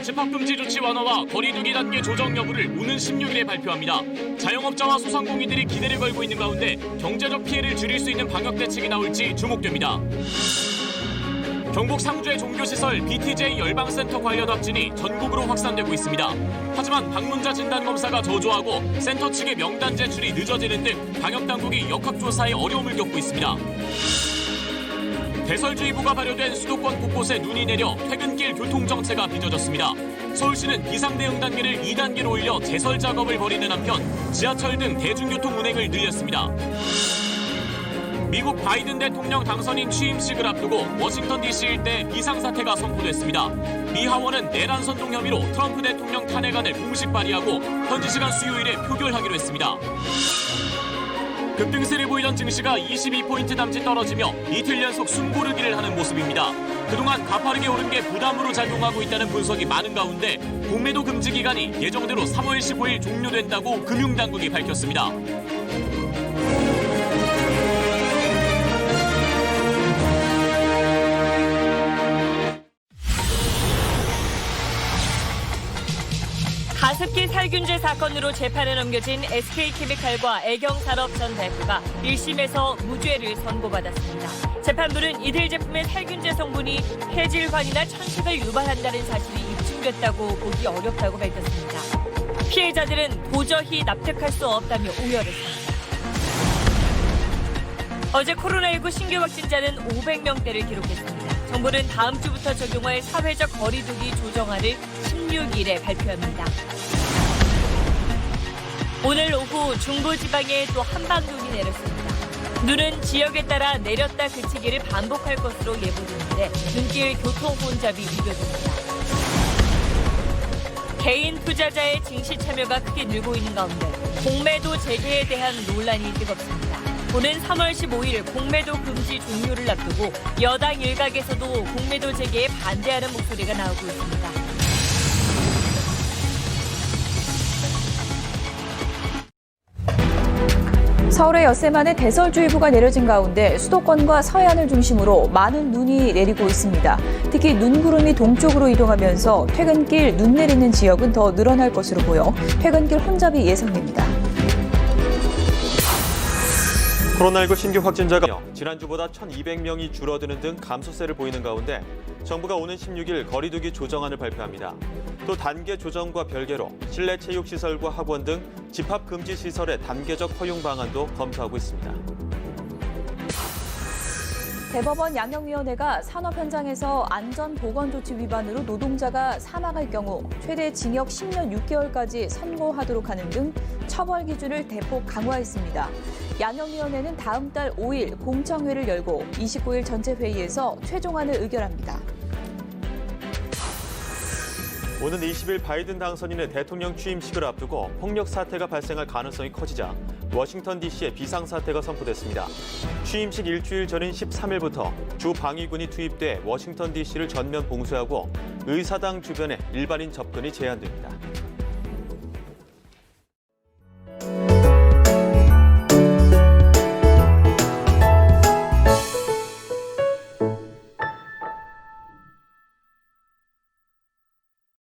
집합금지 조치 완화와 거리두기 단계 조정 여부를 오는 16일에 발표합니다. 자영업자와 소상공인들이 기대를 걸고 있는 가운데 경제적 피해를 줄일 수 있는 방역 대책이 나올지 주목됩니다. 경북 상주의 종교시설 BTJ 열방센터 관련 확진이 전국으로 확산되고 있습니다. 하지만 방문자 진단검사가 저조하고 센터 측의 명단 제출이 늦어지는 등 방역당국이 역학조사에 어려움을 겪고 있습니다. 대설주의보가 발효된 수도권 곳곳에 눈이 내려 퇴근길 교통정체가 빚어졌습니다. 서울시는 비상대응 단계를 2단계로 올려 제설 작업을 벌이는 한편 지하철 등 대중교통 운행을 늘렸습니다. 미국 바이든 대통령 당선인 취임식을 앞두고 워싱턴 DC 일대 비상사태가 선포됐습니다. 미 하원은 내란 선동 혐의로 트럼프 대통령 탄핵안을 공식 발의하고 현지 시간 수요일에 표결하기로 했습니다. 급등세를 보이던 증시가 22포인트 남짓 떨어지며 이틀 연속 숨고르기를 하는 모습입니다. 그동안 가파르게 오른 게 부담으로 작용하고 있다는 분석이 많은 가운데 공매도 금지 기간이 예정대로 3월 15일 종료된다고 금융당국이 밝혔습니다. 가습기 살균제 사건으로 재판에 넘겨진 SK케미칼과 애경산업 전 대표가 1심에서 무죄를 선고받았습니다. 재판부는 이들 제품의 살균제 성분이 폐질환이나 천식을 유발한다는 사실이 입증됐다고 보기 어렵다고 밝혔습니다. 피해자들은 도저히 납득할 수 없다며 우려했습니다. 어제 코로나19 신규 확진자는 500명대를 기록했습니다. 정부는 다음 주부터 적용할 사회적 거리두기 조정안을 16일에 발표합니다. 오늘 오후 중부지방에 또 한방 눈이 내렸습니다. 눈은 지역에 따라 내렸다 그치기를 반복할 것으로 예보되는데 눈길 교통 혼잡이 우려됩니다. 개인 투자자의 증시 참여가 크게 늘고 있는 가운데 공매도 재개에 대한 논란이 뜨겁습니다. 오는 3월 15일 공매도 금지 종료를 앞두고 여당 일각에서도 공매도 재개에 반대하는 목소리가 나오고 있습니다. 서울에 엿새 만에 대설주의보가 내려진 가운데 수도권과 서해안을 중심으로 많은 눈이 내리고 있습니다. 특히 눈구름이 동쪽으로 이동하면서 퇴근길 눈 내리는 지역은 더 늘어날 것으로 보여 퇴근길 혼잡이 예상됩니다. 코로나19 신규 확진자가 지난주보다 1,200명이 줄어드는 등 감소세를 보이는 가운데 정부가 오는 16일 거리두기 조정안을 발표합니다. 또 단계 조정과 별개로 실내 체육시설과 학원 등 집합금지시설의 단계적 허용 방안도 검토하고 있습니다. 대법원 양형위원회가 산업 현장에서 안전보건조치 위반으로 노동자가 사망할 경우 최대 징역 10년 6개월까지 선고하도록 하는 등 처벌 기준을 대폭 강화했습니다. 양형위원회는 다음 달 5일 공청회를 열고 29일 전체 회의에서 최종안을 의결합니다. 오는 20일 바이든 당선인의 대통령 취임식을 앞두고 폭력 사태가 발생할 가능성이 커지자 워싱턴 DC에 비상사태가 선포됐습니다. 취임식 일주일 전인 13일부터 주 방위군이 투입돼 워싱턴 DC를 전면 봉쇄하고 의사당 주변에 일반인 접근이 제한됩니다.